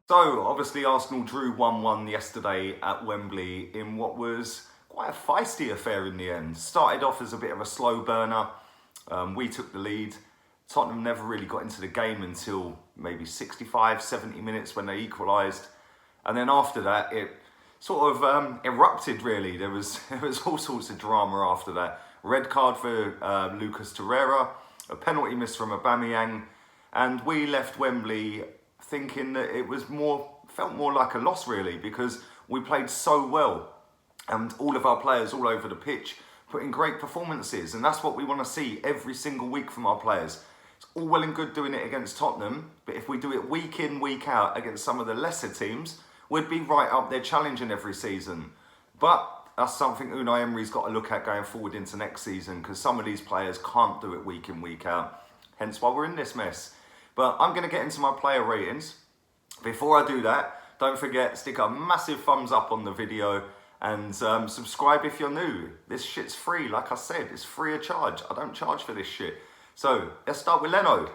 So, obviously Arsenal drew 1-1 yesterday at Wembley in what was quite a feisty affair in the end. Started off as a bit of a slow burner. We took the lead. Tottenham never really got into the game until maybe 65, 70 minutes when they equalised. And then after that, it sort of erupted really. There was all sorts of drama after that. Red card for Lucas Torreira, a penalty miss from Aubameyang, and we left Wembley thinking that it was felt more like a loss really, because we played so well and all of our players all over the pitch put in great performances, and that's what we want to see every single week from our players. It's all well and good doing it against Tottenham, but if we do it week in, week out against some of the lesser teams, we'd be right up there challenging every season. But that's something Unai Emery's got to look at going forward into next season, because some of these players can't do it week in, week out. Hence why we're in this mess. But I'm going to get into my player ratings. Before I do that, don't forget, stick a massive thumbs up on the video and subscribe if you're new. This shit's free, like I said, it's free of charge. I don't charge for this shit. So, let's start with Leno.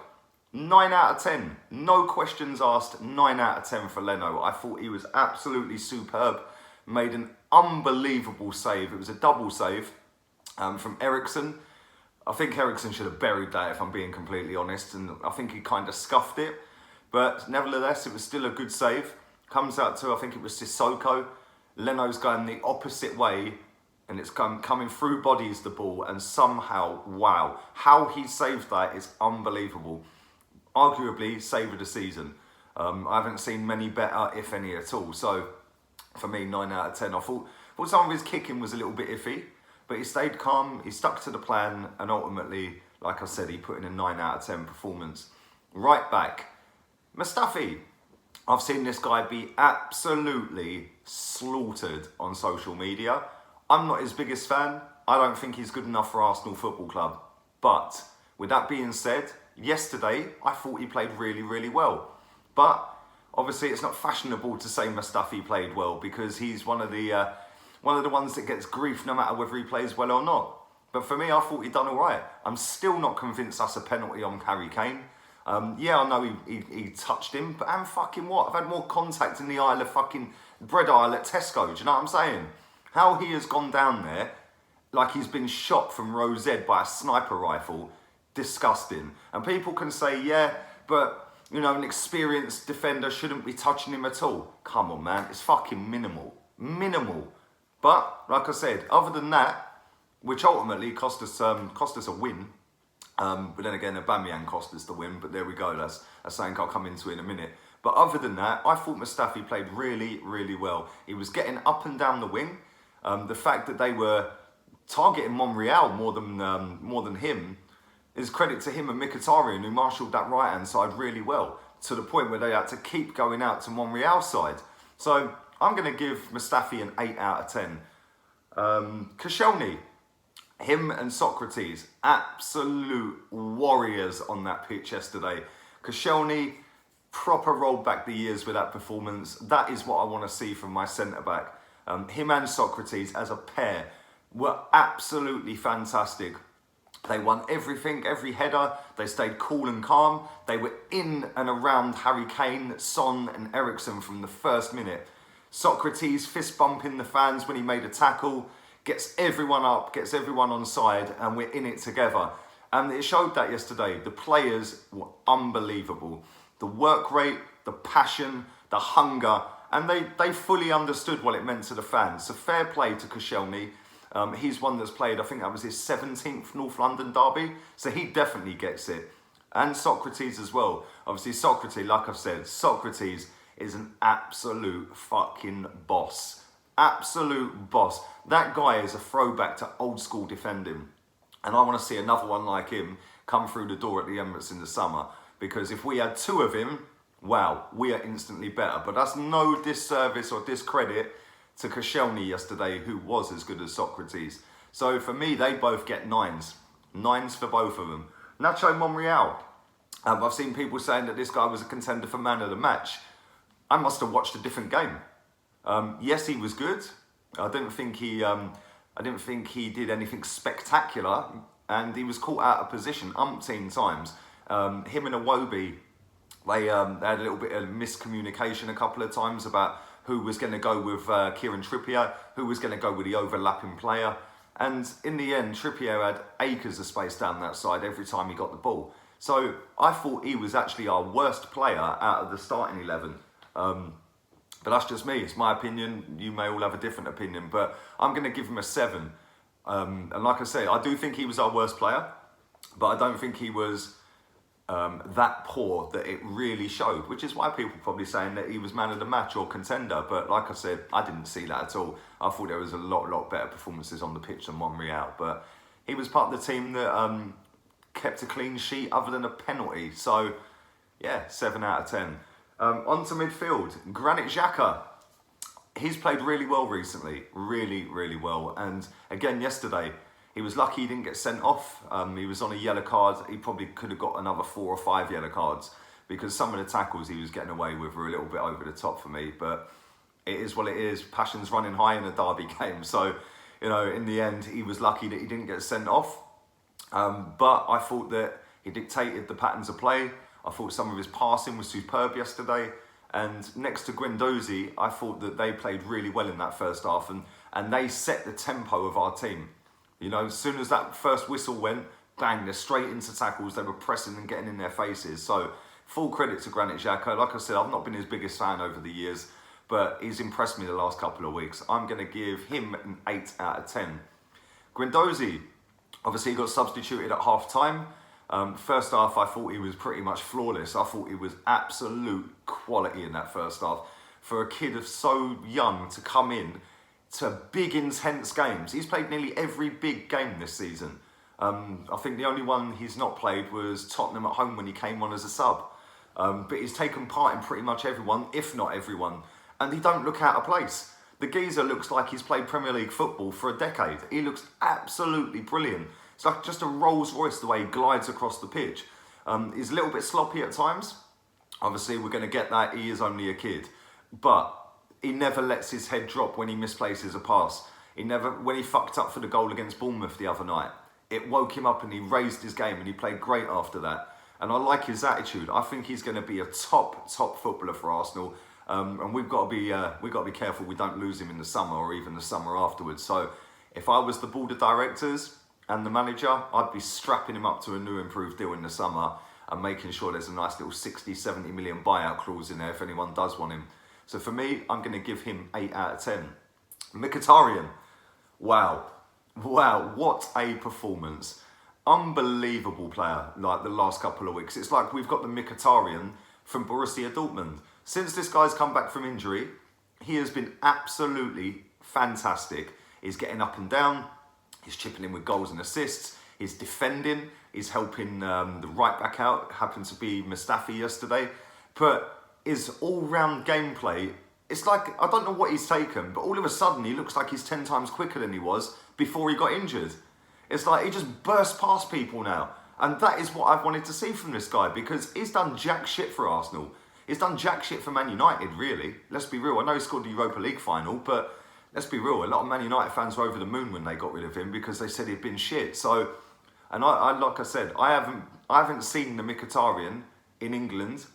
9 out of 10. No questions asked, 9 out of 10 for Leno. I thought he was absolutely superb. Made an unbelievable save. It was a double save from Eriksen. I think Eriksen should have buried that, if I'm being completely honest, and I think he kind of scuffed it. But nevertheless, it was still a good save. Comes out to, I think it was Sissoko. Leno's going the opposite way, and it's coming through bodies the ball, and somehow, wow, how he saved that is unbelievable. Arguably, save of the season. I haven't seen many better, if any at all. So, for me, 9 out of 10. I thought some of his kicking was a little bit iffy, but he stayed calm, he stuck to the plan, and ultimately, like I said, he put in a 9 out of 10 performance. Right back, Mustafi. I've seen this guy be absolutely slaughtered on social media. I'm not his biggest fan. I don't think he's good enough for Arsenal Football Club. But with that being said, yesterday I thought he played really, really well. But obviously it's not fashionable to say Mustafi played well, because he's one of the ones that gets grief no matter whether he plays well or not. But for me, I thought he'd done all right. I'm still not convinced that's a penalty on Harry Kane. Yeah, I know he touched him, but and fucking what? I've had more contact in the aisle of fucking bread aisle at Tesco, do you know what I'm saying? How he has gone down there like he's been shot from row Z by a sniper rifle, disgusting. And people can say, yeah, but, you know, an experienced defender shouldn't be touching him at all. Come on, man, it's fucking minimal. Minimal. But, like I said, other than that, which ultimately cost us a win, but then again, Aubameyang cost us the win, but there we go, that's something I'll come into in a minute. But other than that, I thought Mustafi played really, really well. He was getting up and down the wing. The fact that they were targeting Monreal more than him is credit to him and Mkhitaryan, who marshalled that right-hand side really well, to the point where they had to keep going out to Monreal's side. So I'm going to give Mustafi an 8 out of 10. Koscielny, him and Socrates, absolute warriors on that pitch yesterday. Koscielny proper rolled back the years with that performance. That is what I want to see from my centre-back. Him and Socrates as a pair were absolutely fantastic. They won everything, every header. They stayed cool and calm. They were in and around Harry Kane, Son and Eriksen from the first minute. Socrates fist bumping the fans when he made a tackle, gets everyone up, gets everyone on side, and we're in it together. And it showed that yesterday. The players were unbelievable. The work rate, the passion, the hunger, and they fully understood what it meant to the fans. So fair play to Koscielny. He's one that's played, I think that was his 17th North London derby, so he definitely gets it. And Socrates as well. Obviously Socrates, like I've said, Socrates is an absolute fucking boss. Absolute boss. That guy is a throwback to old school defending. And I want to see another one like him come through the door at the Emirates in the summer. Because if we had two of him, wow, we are instantly better. But that's no disservice or discredit to Koscielny yesterday, who was as good as Socrates. So for me, they both get 9s. 9s for both of them. Nacho Monreal. I've seen people saying that this guy was a contender for man of the match. I must have watched a different game. Yes, he was good. I didn't think he did anything spectacular, and he was caught out of position umpteen times. Him and Iwobi They had a little bit of miscommunication a couple of times about who was going to go with Kieran Trippier, who was going to go with the overlapping player. And in the end, Trippier had acres of space down that side every time he got the ball. So I thought he was actually our worst player out of the starting 11. But that's just me, it's my opinion. You may all have a different opinion, but I'm going to give him a 7. And like I say, I do think he was our worst player, but I don't think he was that poor that it really showed, which is why people are probably saying that he was man of the match or contender. But like I said, I didn't see that at all. I thought there was a lot better performances on the pitch than Monreal, but he was part of the team that kept a clean sheet other than a penalty. So yeah, 7 out of 10. On to midfield, Granit Xhaka. He's played really well recently, really well. And again, yesterday, he was lucky he didn't get sent off. He was on a yellow card. He probably could have got another 4 or 5 yellow cards because some of the tackles he was getting away with were a little bit over the top for me. But it is what it is. Passion's running high in a derby game. So, you know, in the end, he was lucky that he didn't get sent off. But I thought that he dictated the patterns of play. I thought some of his passing was superb yesterday. And next to Guendouzi, I thought that they played really well in that first half. And they set the tempo of our team. You know, as soon as that first whistle went, bang, they're straight into tackles. They were pressing and getting in their faces. So full credit to Granit Xhaka. Like I said, I've not been his biggest fan over the years, but he's impressed me the last couple of weeks. I'm going to give him an 8 out of 10. Guendouzi, obviously he got substituted at half time. First half, I thought he was pretty much flawless. I thought he was absolute quality in that first half. For a kid of so young to come in to big, intense games. He's played nearly every big game this season. I think the only one he's not played was Tottenham at home when he came on as a sub. But he's taken part in pretty much everyone, if not everyone. And he don't look out of place. The geezer looks like he's played Premier League football for a decade. He looks absolutely brilliant. It's like just a Rolls Royce the way he glides across the pitch. He's a little bit sloppy at times. Obviously, we're going to get that. He is only a kid. But he never lets his head drop when he misplaces a pass. When he fucked up for the goal against Bournemouth the other night, it woke him up and he raised his game and he played great after that. And I like his attitude. I think he's going to be a top footballer for Arsenal. And we've got to be careful we don't lose him in the summer or even the summer afterwards. So if I was the board of directors and the manager, I'd be strapping him up to a new improved deal in the summer and making sure there's a nice little 60, 70 million buyout clause in there if anyone does want him. So for me, I'm going to give him 8 out of 10. Mkhitaryan. Wow, what a performance. Unbelievable player, like the last couple of weeks. It's like we've got the Mkhitaryan from Borussia Dortmund. Since this guy's come back from injury, he has been absolutely fantastic. He's getting up and down. He's chipping in with goals and assists. He's defending. He's helping the right back out. Happened to be Mustafi yesterday. But his all-round gameplay, it's like, I don't know what he's taken, but all of a sudden he looks like he's 10 times quicker than he was before he got injured. It's like he just bursts past people now. And that is what I've wanted to see from this guy because he's done jack shit for Arsenal. He's done jack shit for Man United, really. Let's be real. I know he scored the Europa League final, but let's be real. A lot of Man United fans were over the moon when they got rid of him because they said he'd been shit. So, and I like I said, I haven't seen the Mkhitaryan in England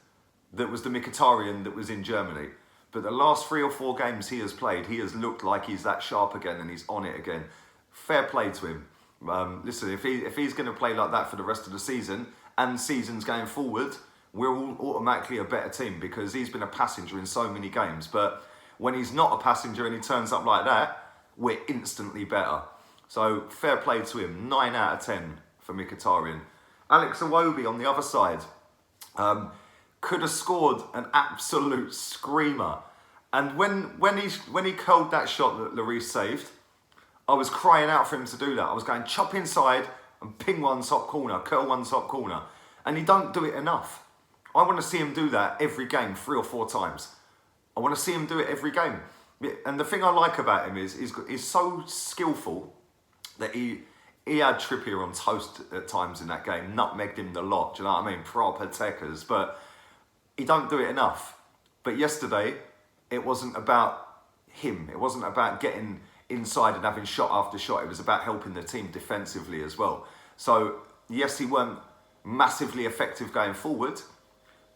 that was the Mkhitaryan that was in Germany. But the last 3 or 4 games he has played, he has looked like he's that sharp again and he's on it again. Fair play to him. Listen, if he's going to play like that for the rest of the season and seasons going forward, we're all automatically a better team because he's been a passenger in so many games. But when he's not a passenger and he turns up like that, we're instantly better. So fair play to him. 9 out of 10 for Mkhitaryan. Alex Iwobi on the other side. Could have scored an absolute screamer. And when he curled that shot that Lloris saved, I was crying out for him to do that. I was going chop inside and ping one top corner, curl one top corner. And he don't do it enough. I want to see him do that every game 3 or 4 times. I want to see him do it every game. And the thing I like about him is he's so skillful that he had Trippier on toast at times in that game, nutmegged him the lot, do you know what I mean? Proper techers, but he don't do it enough. But yesterday, it wasn't about him. It wasn't about getting inside and having shot after shot. It was about helping the team defensively as well. So, yes, he weren't massively effective going forward,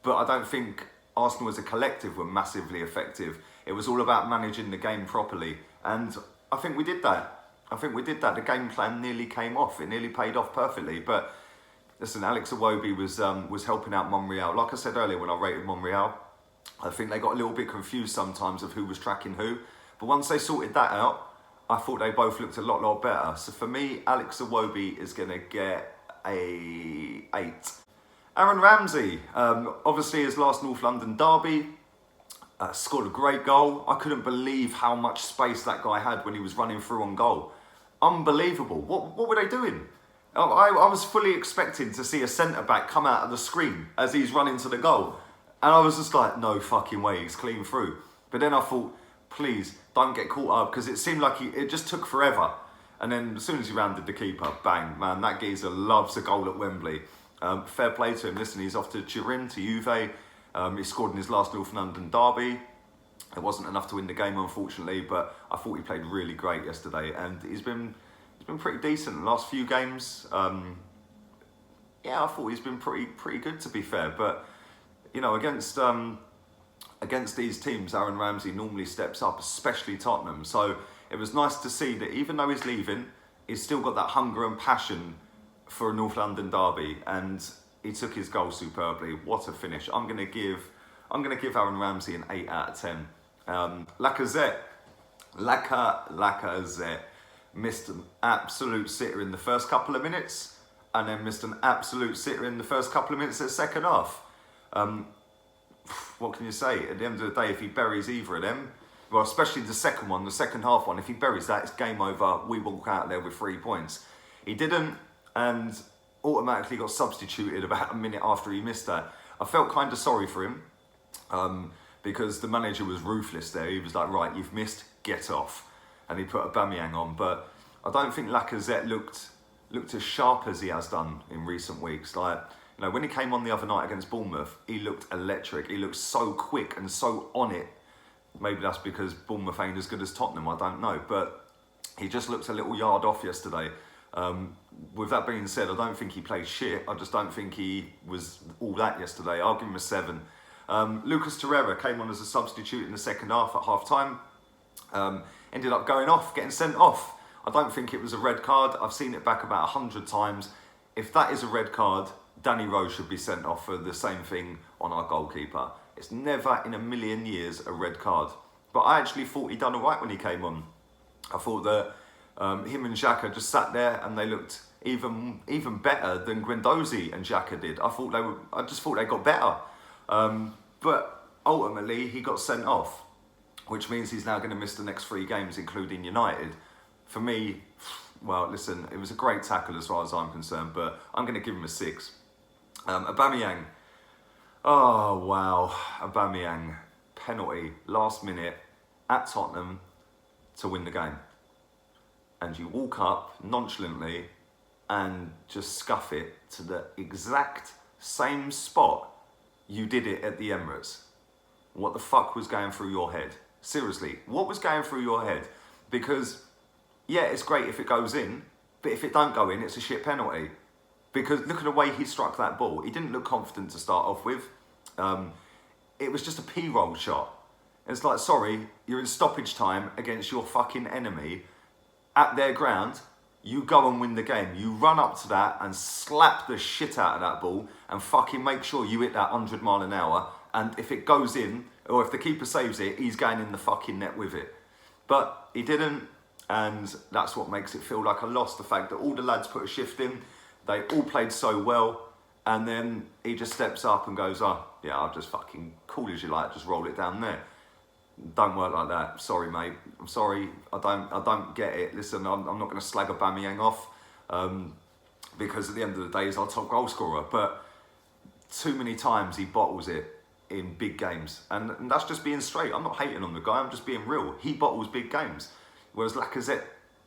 but I don't think Arsenal as a collective were massively effective. It was all about managing the game properly, and I think we did that. The game plan nearly came off. It nearly paid off perfectly. But listen, Alex Iwobi was helping out Monreal. Like I said earlier when I rated Monreal, I think they got a little bit confused sometimes of who was tracking who. But once they sorted that out, I thought they both looked a lot better. So for me, Alex Iwobi is going to get a 8. Aaron Ramsey, obviously his last North London derby, scored a great goal. I couldn't believe how much space that guy had when he was running through on goal. Unbelievable. What were they doing? I was fully expecting to see a centre-back come out of the screen as he's running to the goal. And I was just like, no fucking way, he's clean through. But then I thought, please, don't get caught up, because it seemed like it just took forever. And then as soon as he rounded the keeper, bang, man, that geezer loves a goal at Wembley. Fair play to him. Listen, he's off to Turin, to Juve. He scored in his last North London derby. It wasn't enough to win the game, unfortunately, but I thought he played really great yesterday, and he's been pretty decent in the last few games. Yeah, I thought he's been pretty good, to be fair. But you know, against these teams, Aaron Ramsey normally steps up, especially Tottenham. So it was nice to see that even though he's leaving, he's still got that hunger and passion for a North London derby, and he took his goal superbly. What a finish! I'm gonna give Aaron Ramsey an 8 out of 10. Lacazette missed an absolute sitter in the first couple of minutes, and then missed an absolute sitter in the first couple of minutes of the second half. What can you say? At the end of the day, if he buries either of them, well, especially the second half one, if he buries that, it's game over. We walk out there with 3 points. He didn't, and automatically got substituted about a minute after he missed that. I felt kind of sorry for him, because the manager was ruthless there. He was like, right, you've missed, get off. And he put Aubameyang on. But I don't think Lacazette looked as sharp as he has done in recent weeks. Like, you know, when he came on the other night against Bournemouth, he looked electric. He looked so quick and so on it. Maybe that's because Bournemouth ain't as good as Tottenham, I don't know. But he just looked a little yard off yesterday. With that being said, I don't think he played shit. I just don't think he was all that yesterday. I'll give him a 7. Lucas Torreira came on as a substitute in the second half at half-time. Ended up going off, getting sent off. I don't think it was a red card. I've seen it back about 100 times. If that is a red card, Danny Rose should be sent off for the same thing on our goalkeeper. It's never in a million years a red card. But I actually thought he'd done all right when he came on. I thought that him and Xhaka just sat there and they looked even better than Guendouzi and Xhaka did. I just thought they got better. But ultimately, he got sent off, which means he's now going to miss the next 3 games, including United. For me, well, listen, it was a great tackle as far as I'm concerned, but I'm going to give him a 6. Aubameyang. Oh, wow. Aubameyang. Penalty, last minute, at Tottenham, to win the game. And you walk up nonchalantly and just scuff it to the exact same spot you did it at the Emirates. What the fuck was going through your head? Seriously, what was going through your head? Because, yeah, it's great if it goes in, but if it don't go in, it's a shit penalty. Because look at the way he struck that ball. He didn't look confident to start off with. It was just a P-roll shot. It's like, sorry, you're in stoppage time against your fucking enemy at their ground. You go and win the game. You run up to that and slap the shit out of that ball and fucking make sure you hit that 100 mile an hour. And if it goes in, or if the keeper saves it, he's going in the fucking net with it. But he didn't, and that's what makes it feel like a loss. The fact that all the lads put a shift in, they all played so well, and then he just steps up and goes, oh, yeah, I'll just fucking, cool as you like, just roll it down there. Don't work like that. Sorry, mate. I'm sorry. I don't get it. Listen, I'm not going to slag Aubameyang off, because at the end of the day, he's our top goal scorer. But too many times he bottles it in big games, and that's just being straight. I'm not hating on the guy. I'm just being real. He bottles big games, whereas Lacazette,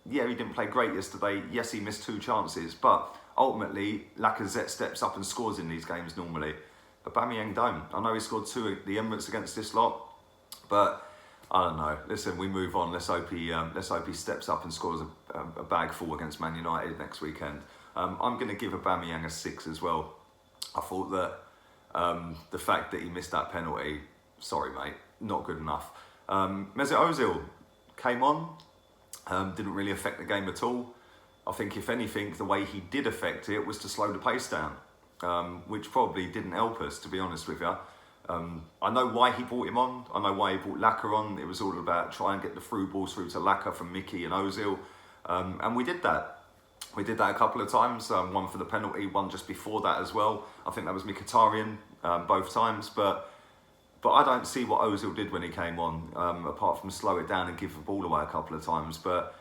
yeah, he didn't play great yesterday. Yes, he missed 2 chances, but ultimately Lacazette steps up and scores in these games normally. Aubameyang don't. I know he scored 2 at the Emirates against this lot. But I don't know. Listen, we move on. Let's hope he steps up and scores a bag full against Man United next weekend. I'm going to give Aubameyang a 6 as well. I thought that The fact that he missed that penalty, sorry mate, not good enough. Mesut Ozil came on, didn't really affect the game at all. I think if anything, the way he did affect it was to slow the pace down, which probably didn't help us, to be honest with you. I know why he brought him on. I know why he brought Laka on. It was all about trying to get the through balls through to Laka from Mickey and Ozil. And we did that. We did that a couple of times. One for the penalty, one just before that as well. I think that was Mkhitaryan both times. But I don't see what Ozil did when he came on, apart from slow it down and give the ball away a couple of times. But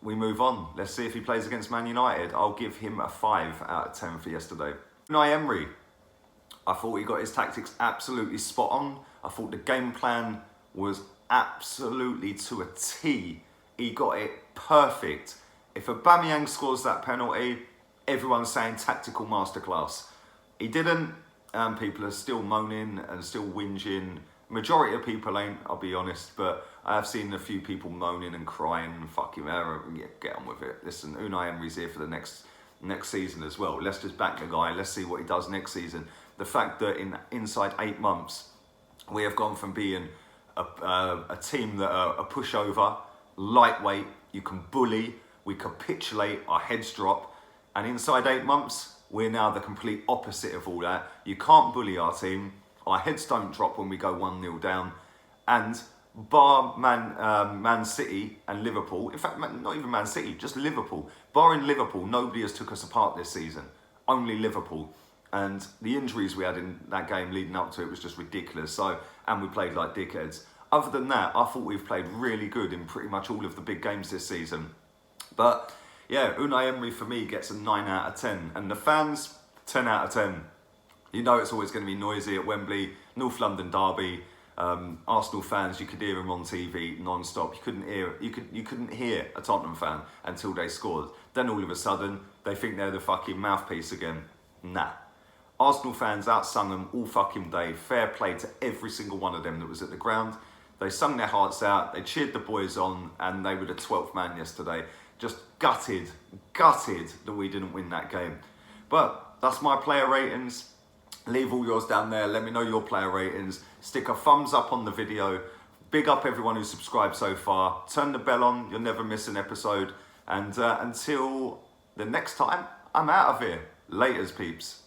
we move on. Let's see if he plays against Man United. I'll give him a 5 out of 10 for yesterday. Unai Emery. I thought he got his tactics absolutely spot on. I thought the game plan was absolutely to a T. He got it perfect. If Aubameyang scores that penalty, everyone's saying tactical masterclass. He didn't, and people are still moaning and still whinging. Majority of people ain't, I'll be honest, but I have seen a few people moaning and crying and fuck him, yeah, get on with it. Listen, Unai Emery's here for the next season as well. Let's just back the guy. Let's see what he does next season. The fact that inside 8 months, we have gone from being a team that are a pushover, lightweight, you can bully, we capitulate, our heads drop, and inside 8 months, we're now the complete opposite of all that. You can't bully our team, our heads don't drop when we go 1-0 down, and bar Man City and Liverpool, in fact, not even Man City, just Liverpool. Barring Liverpool, nobody has took us apart this season, only Liverpool. And the injuries we had in that game leading up to it was just ridiculous. So, and we played like dickheads. Other than that, I thought we've played really good in pretty much all of the big games this season. But yeah, Unai Emery for me gets a 9 out of 10. And the fans, 10 out of 10. You know it's always going to be noisy at Wembley, North London derby. Arsenal fans, you could hear them on TV non-stop. You couldn't hear a Tottenham fan until they scored. Then all of a sudden, they think they're the fucking mouthpiece again. Nah. Arsenal fans outsung them all fucking day. Fair play to every single one of them that was at the ground. They sung their hearts out, they cheered the boys on, and they were the 12th man yesterday. Just gutted that we didn't win that game. But that's my player ratings. Leave all yours down there. Let me know your player ratings. Stick a thumbs up on the video. Big up everyone who's subscribed so far. Turn the bell on. You'll never miss an episode. And until the next time, I'm out of here. Laters, peeps.